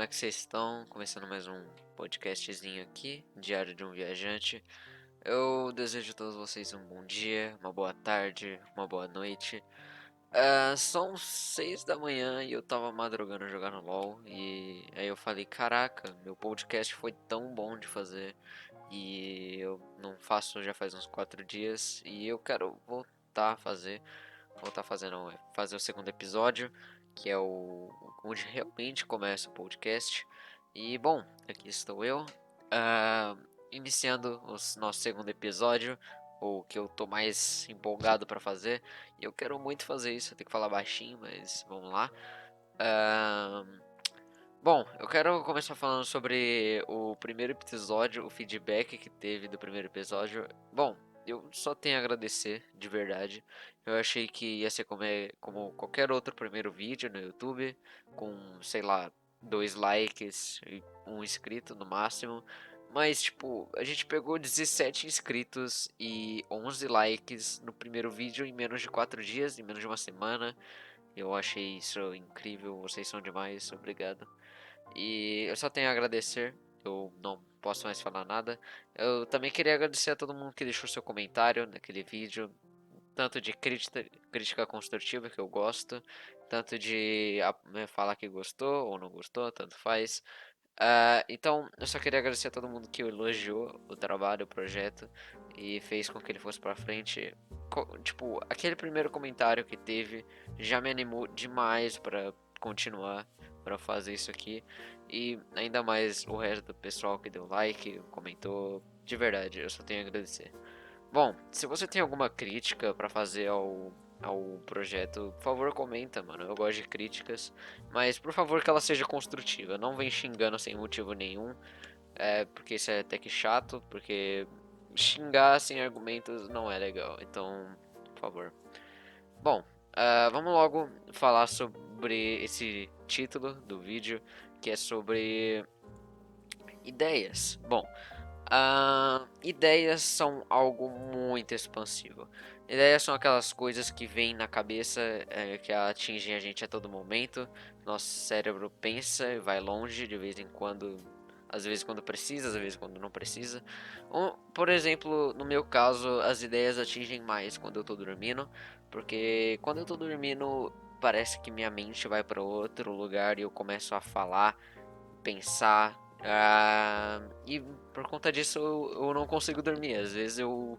é que vocês estão? Começando mais um podcastzinho aqui, Diário de um Viajante. Eu desejo a todos vocês um bom dia, uma boa tarde, uma boa noite. São 6 da manhã e eu tava madrugando jogando LOL. E aí eu falei, caraca, meu podcast foi tão bom de fazer. E eu não faço já faz uns 4 dias. E eu quero voltar a fazer. Voltar a fazer não, fazer o segundo episódio, que é o onde realmente começa o podcast. E bom, aqui estou eu, ah, iniciando o nosso segundo episódio, o que eu tô mais empolgado para fazer. E eu quero muito fazer isso, eu tenho que falar baixinho, mas vamos lá. Ah, Bom, eu quero começar falando sobre o primeiro episódio, o feedback que teve do primeiro episódio. Bom, eu só tenho a agradecer, de verdade. Eu achei que ia ser como qualquer outro primeiro vídeo no YouTube, com, sei lá, 2 likes e 1 inscrito no máximo. Mas, tipo, a gente pegou 17 inscritos e 11 likes no primeiro vídeo em menos de 4 dias, em menos de uma semana. Eu achei isso incrível, vocês são demais, obrigado. E eu só tenho a agradecer. Eu não posso mais falar nada. Eu também queria agradecer a todo mundo que deixou seu comentário naquele vídeo. Tanto de crítica construtiva, que eu gosto. Tanto de falar que gostou ou não gostou, tanto faz. Então, eu só queria agradecer a todo mundo que elogiou o trabalho, o projeto. E fez com que ele fosse pra frente. Tipo, aquele primeiro comentário que teve já me animou demais pra continuar, pra fazer isso aqui. E ainda mais o resto do pessoal que deu like, comentou. De verdade, eu só tenho a agradecer. Bom, se você tem alguma crítica pra fazer ao projeto, por favor comenta, mano. Eu gosto de críticas, mas por favor que ela seja construtiva. Não vem xingando sem motivo nenhum, porque isso é até que chato, porque xingar sem argumentos não é legal. Então, por favor. Bom, vamos logo falar sobre esse título do vídeo, que é sobre ideias. Bom, ideias são algo muito expansivo. Ideias são aquelas coisas que vêm na cabeça, que atingem a gente a todo momento. Nosso cérebro pensa e vai longe de vez em quando, às vezes quando precisa, às vezes quando não precisa. Por exemplo, no meu caso, as ideias atingem mais quando eu tô dormindo, porque quando eu tô dormindo, parece que minha mente vai para outro lugar e eu começo a falar, pensar. E por conta disso eu não consigo dormir. Às vezes eu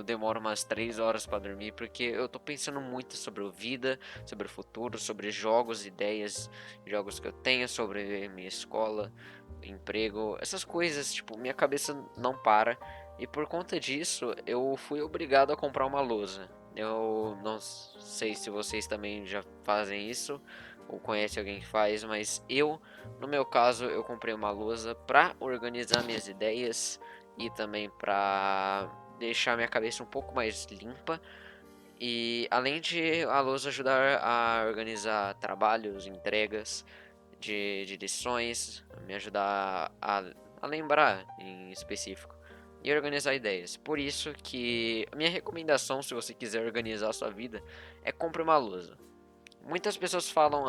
demoro umas 3 horas para dormir porque eu tô pensando muito sobre a vida, sobre o futuro, sobre jogos, ideias, jogos que eu tenho, sobre minha escola, emprego, essas coisas. Tipo, minha cabeça não para. E por conta disso eu fui obrigado a comprar uma lousa. Eu não sei se vocês também já fazem isso ou conhecem alguém que faz, mas no meu caso, eu comprei uma lousa para organizar minhas ideias e também para deixar minha cabeça um pouco mais limpa. E além de a lousa ajudar a organizar trabalhos, entregas de lições, me ajudar a lembrar em específico e organizar ideias. Por isso que a minha recomendação, se você quiser organizar a sua vida, é compre uma lousa. Muitas pessoas falam,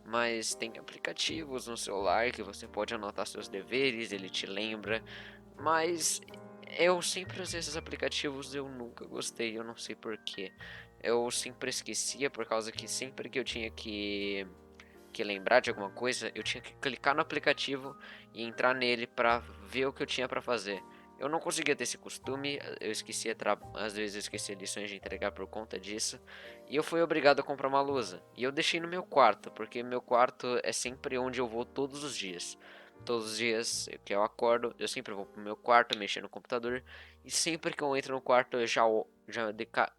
mas tem aplicativos no celular que você pode anotar seus deveres, ele te lembra. Mas eu sempre usei esses aplicativos, eu nunca gostei, eu não sei porquê. Eu sempre esquecia por causa que sempre que eu tinha que lembrar de alguma coisa, eu tinha que clicar no aplicativo e entrar nele para ver o que eu tinha para fazer. Eu não conseguia ter esse costume, eu esquecia, às vezes eu esquecia lições de entregar por conta disso, e eu fui obrigado a comprar uma lousa. E eu deixei no meu quarto, porque meu quarto é sempre onde eu vou todos os dias. Todos os dias que eu acordo, eu sempre vou pro meu quarto mexer no computador, e sempre que eu entro no quarto eu já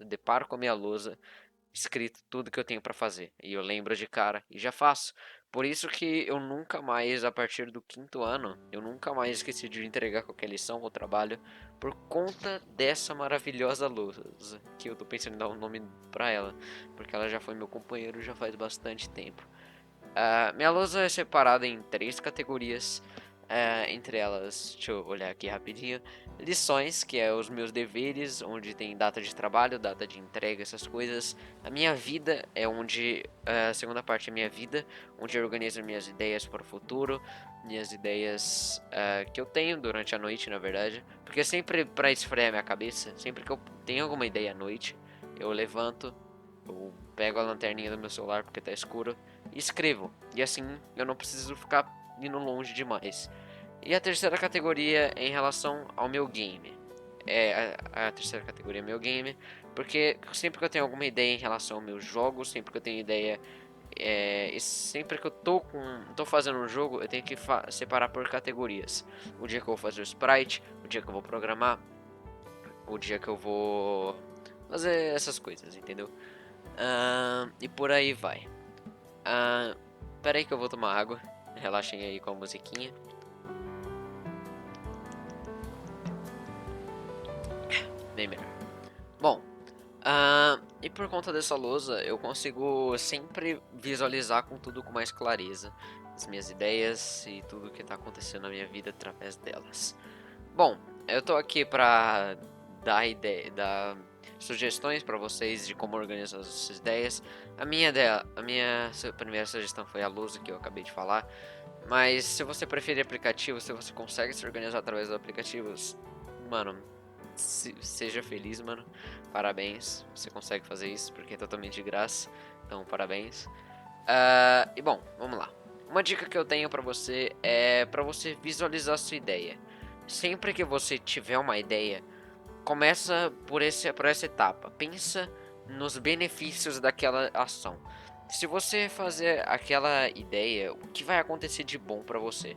deparo com a minha lousa escrito tudo que eu tenho para fazer. E eu lembro de cara e já faço. Por isso que eu nunca mais, a partir do quinto ano, eu nunca mais esqueci de entregar qualquer lição ou trabalho por conta dessa maravilhosa lousa, que eu tô pensando em dar um nome pra ela, porque ela já foi meu companheiro já faz bastante tempo. Minha lousa é separada em 3 categorias. Entre elas, deixa eu olhar aqui rapidinho, lições, que é os meus deveres, onde tem data de trabalho, data de entrega, essas coisas. A minha vida é onde, a segunda parte é minha vida, onde eu organizo minhas ideias para o futuro, minhas ideias que eu tenho durante a noite, na verdade. Porque sempre para esfriar minha cabeça, sempre que eu tenho alguma ideia à noite, eu levanto, eu pego a lanterninha do meu celular porque tá escuro e escrevo. E assim eu não preciso ficar indo longe demais. E a terceira categoria é em relação ao meu game. A terceira categoria é meu game, porque sempre que eu tenho alguma ideia em relação aos meus jogos, sempre que eu tenho ideia, e sempre que eu tô fazendo um jogo, eu tenho que separar por categorias. O dia que eu vou fazer o sprite, o dia que eu vou programar, o dia que eu vou fazer essas coisas, entendeu? E por aí vai. Pera aí que eu vou tomar água. Relaxem aí com a musiquinha. Bem melhor. Bom, e por conta dessa lousa, eu consigo sempre visualizar com tudo com mais clareza as minhas ideias e tudo que está acontecendo na minha vida através delas. Bom, eu tô aqui para dar sugestões para vocês de como organizar as suas ideias. A minha primeira sugestão foi a lousa que eu acabei de falar, mas se você preferir aplicativos, se você consegue se organizar através dos aplicativos, mano, seja feliz, mano. Parabéns, você consegue fazer isso porque é totalmente de graça. Então, parabéns. E bom, vamos lá. Uma dica que eu tenho pra você é pra você visualizar a sua ideia. Sempre que você tiver uma ideia, começa por essa etapa. Pensa nos benefícios daquela ação. Se você fazer aquela ideia, o que vai acontecer de bom pra você?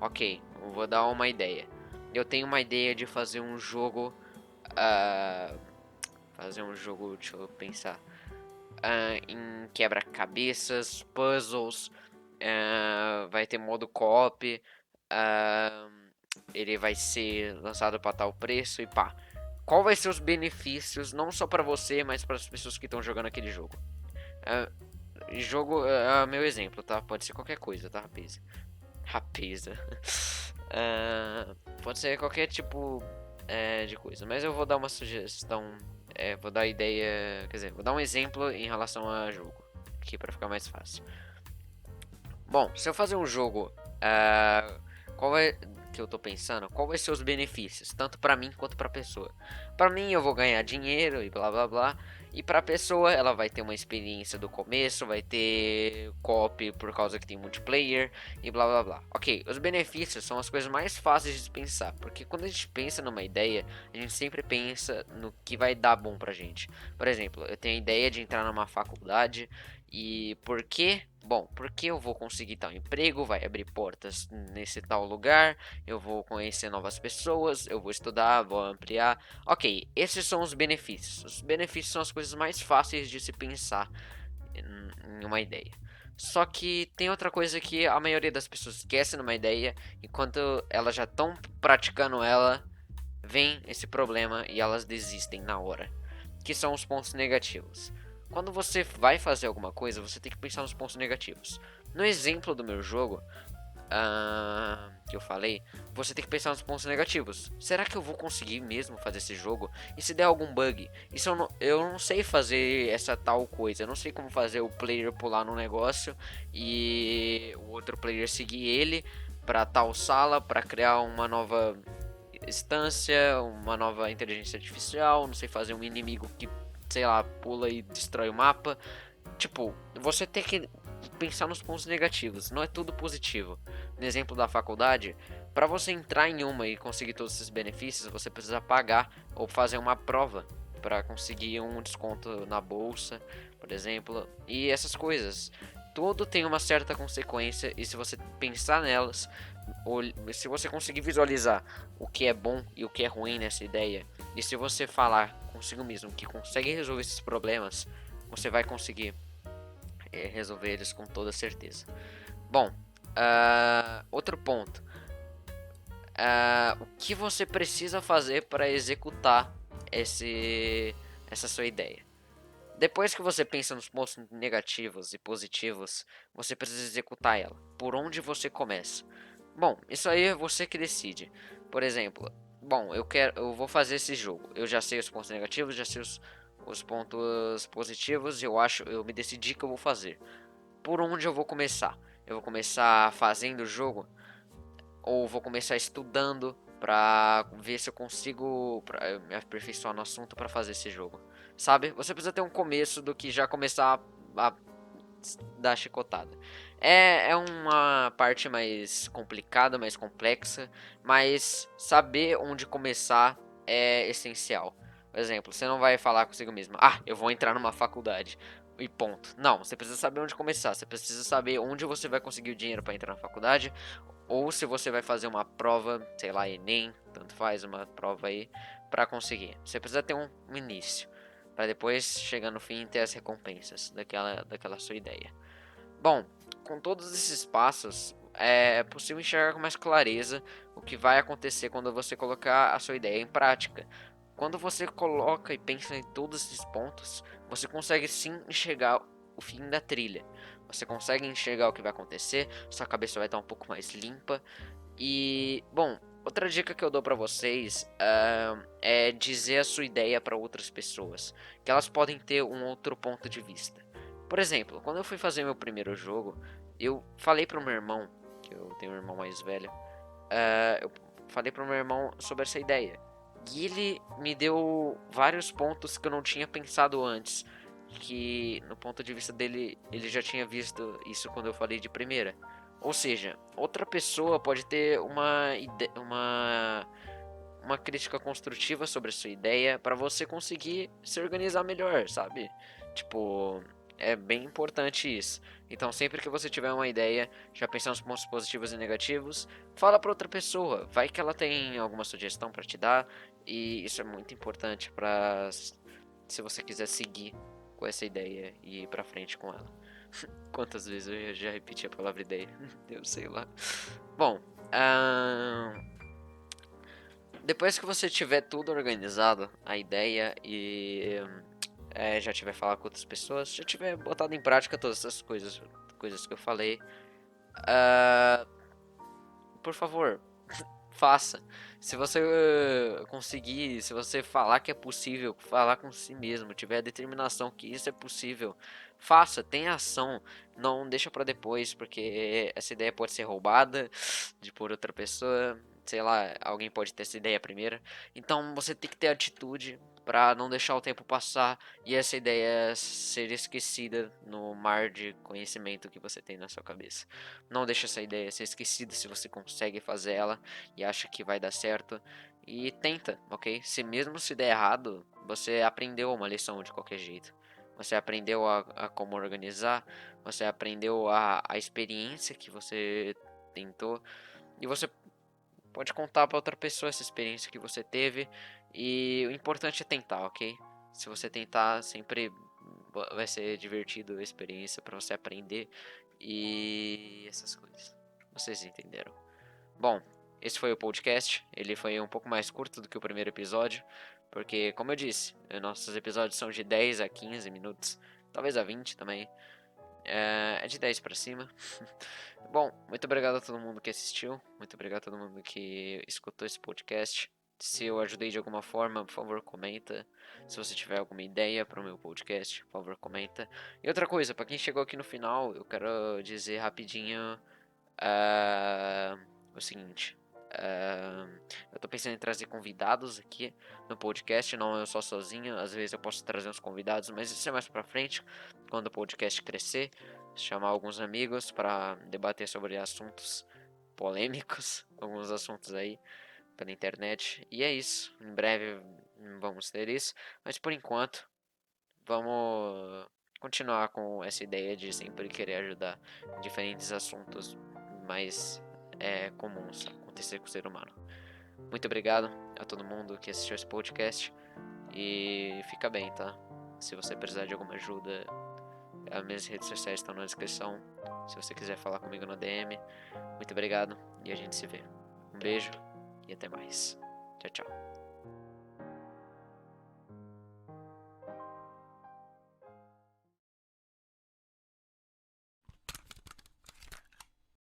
Ok, eu vou dar uma ideia. Eu tenho uma ideia de fazer um jogo. Deixa eu pensar. Em quebra-cabeças, puzzles. Vai ter modo co-op. Ele vai ser lançado para tal preço e pá. Qual vai ser os benefícios, não só para você, mas para as pessoas que estão jogando aquele jogo? Jogo é meu exemplo, tá? Pode ser qualquer coisa, tá, rapaz? Rapeza. Pode ser qualquer tipo de coisa. Mas eu vou dar uma sugestão. Vou dar ideia. Quer dizer, vou dar um exemplo em relação a jogo. Aqui para ficar mais fácil. Bom, se eu fazer um jogo. Qual é que eu tô pensando? Qual vai ser os benefícios? Tanto para mim quanto pra pessoa. Para mim eu vou ganhar dinheiro e blá blá blá. E pra pessoa, ela vai ter uma experiência do começo, vai ter co-op por causa que tem multiplayer e blá blá blá. Ok, os benefícios são as coisas mais fáceis de pensar, porque quando a gente pensa numa ideia, a gente sempre pensa no que vai dar bom pra gente. Por exemplo, eu tenho a ideia de entrar numa faculdade e por quê? Bom, porque eu vou conseguir tal emprego, vai abrir portas nesse tal lugar, eu vou conhecer novas pessoas, eu vou estudar, vou ampliar. Ok, esses são os benefícios. Os benefícios são as coisas mais fáceis de se pensar em uma ideia. Só que tem outra coisa que a maioria das pessoas esquece numa ideia, enquanto elas já estão praticando ela, vem esse problema e elas desistem na hora, que são os pontos negativos. Quando você vai fazer alguma coisa, você tem que pensar nos pontos negativos. No exemplo do meu jogo, que eu falei, você tem que pensar nos pontos negativos. Será que eu vou conseguir mesmo fazer esse jogo? E se der algum bug? E se eu não sei fazer essa tal coisa? Eu não sei como fazer o player pular no negócio e o outro player seguir ele para tal sala, para criar uma nova instância, uma nova inteligência artificial. Não sei fazer um inimigo que, sei lá, pula e destrói o mapa. Tipo, você tem que pensar nos pontos negativos, não é tudo positivo. No exemplo da faculdade, para você entrar em uma e conseguir todos esses benefícios, você precisa pagar ou fazer uma prova para conseguir um desconto na bolsa, por exemplo, e essas coisas. Tudo tem uma certa consequência e se você pensar nelas, ou se você conseguir visualizar o que é bom e o que é ruim nessa ideia, e se você falar consigo mesmo que consegue resolver esses problemas, você vai conseguir resolver eles com toda certeza. Bom, outro ponto. O que você precisa fazer para executar essa sua ideia? Depois que você pensa nos pontos negativos e positivos, você precisa executar ela. Por onde você começa? Bom, isso aí é você que decide. Por exemplo, bom, eu vou fazer esse jogo. Eu já sei os pontos negativos, já sei os pontos positivos. Eu me decidi que eu vou fazer. Por onde eu vou começar? Eu vou começar fazendo o jogo ou vou começar estudando pra ver se eu consigo me aperfeiçoar no assunto pra fazer esse jogo? Sabe? Você precisa ter um começo do que já começar a dar chicotada. É uma parte mais complicada, mais complexa, mas saber onde começar é essencial. Por exemplo, você não vai falar consigo mesmo, eu vou entrar numa faculdade e ponto. Não, você precisa saber onde começar, você precisa saber onde você vai conseguir o dinheiro para entrar na faculdade, ou se você vai fazer uma prova, sei lá, Enem, tanto faz, uma prova aí, para conseguir. Você precisa ter um início, para depois chegar no fim e ter as recompensas daquela sua ideia. Bom, com todos esses passos, é possível enxergar com mais clareza o que vai acontecer quando você colocar a sua ideia em prática. Quando você coloca e pensa em todos esses pontos, você consegue sim enxergar o fim da trilha. Você consegue enxergar o que vai acontecer, sua cabeça vai estar um pouco mais limpa. E, bom, outra dica que eu dou pra vocês é dizer a sua ideia para outras pessoas, que elas podem ter um outro ponto de vista. Por exemplo, quando eu fui fazer meu primeiro jogo, eu falei pro meu irmão, que eu tenho um irmão mais velho, eu falei pro meu irmão sobre essa ideia. E ele me deu vários pontos que eu não tinha pensado antes. Que no ponto de vista dele, ele já tinha visto isso quando eu falei de primeira. Ou seja, outra pessoa pode ter uma crítica construtiva sobre a sua ideia para você conseguir se organizar melhor, sabe? Tipo, é bem importante isso. Então, sempre que você tiver uma ideia, já pensando nos pontos positivos e negativos, fala para outra pessoa. Vai que ela tem alguma sugestão para te dar, e isso é muito importante para se você quiser seguir com essa ideia e ir para frente com ela. Quantas vezes eu já repeti a palavra ideia? Eu sei lá. Bom, depois que você tiver tudo organizado, a ideia e já tiver falado com outras pessoas, já tiver botado em prática todas essas coisas que eu falei, ah, por favor, faça. Se você conseguir, se você falar que é possível, falar com si mesmo, tiver a determinação que isso é possível, faça, tenha ação, não deixa pra depois, porque essa ideia pode ser roubada de por outra pessoa, sei lá, alguém pode ter essa ideia primeiro. Então você tem que ter atitude pra não deixar o tempo passar e essa ideia ser esquecida no mar de conhecimento que você tem na sua cabeça. Não deixe essa ideia ser esquecida se você consegue fazer ela e acha que vai dar certo. E tenta, ok? Se der errado, você aprendeu uma lição de qualquer jeito. Você aprendeu a como organizar, você aprendeu a experiência que você tentou. E você pode contar para outra pessoa essa experiência que você teve. E o importante é tentar, ok? Se você tentar, sempre vai ser divertido a experiência para você aprender e essas coisas. Vocês entenderam? Bom, esse foi o podcast. Ele foi um pouco mais curto do que o primeiro episódio, porque, como eu disse, nossos episódios são de 10 a 15 minutos, talvez a 20 também. É de 10 pra cima. Bom, muito obrigado a todo mundo que assistiu, muito obrigado a todo mundo que escutou esse podcast. Se eu ajudei de alguma forma, por favor, comenta. Se você tiver alguma ideia para o meu podcast, por favor, comenta. E outra coisa, para quem chegou aqui no final, eu quero dizer rapidinho o seguinte. Eu tô pensando em trazer convidados aqui no podcast, não eu só sozinho. Às vezes eu posso trazer uns convidados, mas isso é mais pra frente, quando o podcast crescer. Chamar alguns amigos para debater sobre assuntos polêmicos, alguns assuntos aí pela internet. E é isso. Em breve vamos ter isso, mas por enquanto vamos continuar com essa ideia de sempre querer ajudar em diferentes assuntos mais comuns a acontecer com o ser humano. Muito obrigado a todo mundo que assistiu esse podcast e fica bem, tá? Se você precisar de alguma ajuda, as minhas redes sociais estão na descrição. Se você quiser falar comigo no DM, muito obrigado e a gente se vê. Um beijo e até mais. Tchau, tchau.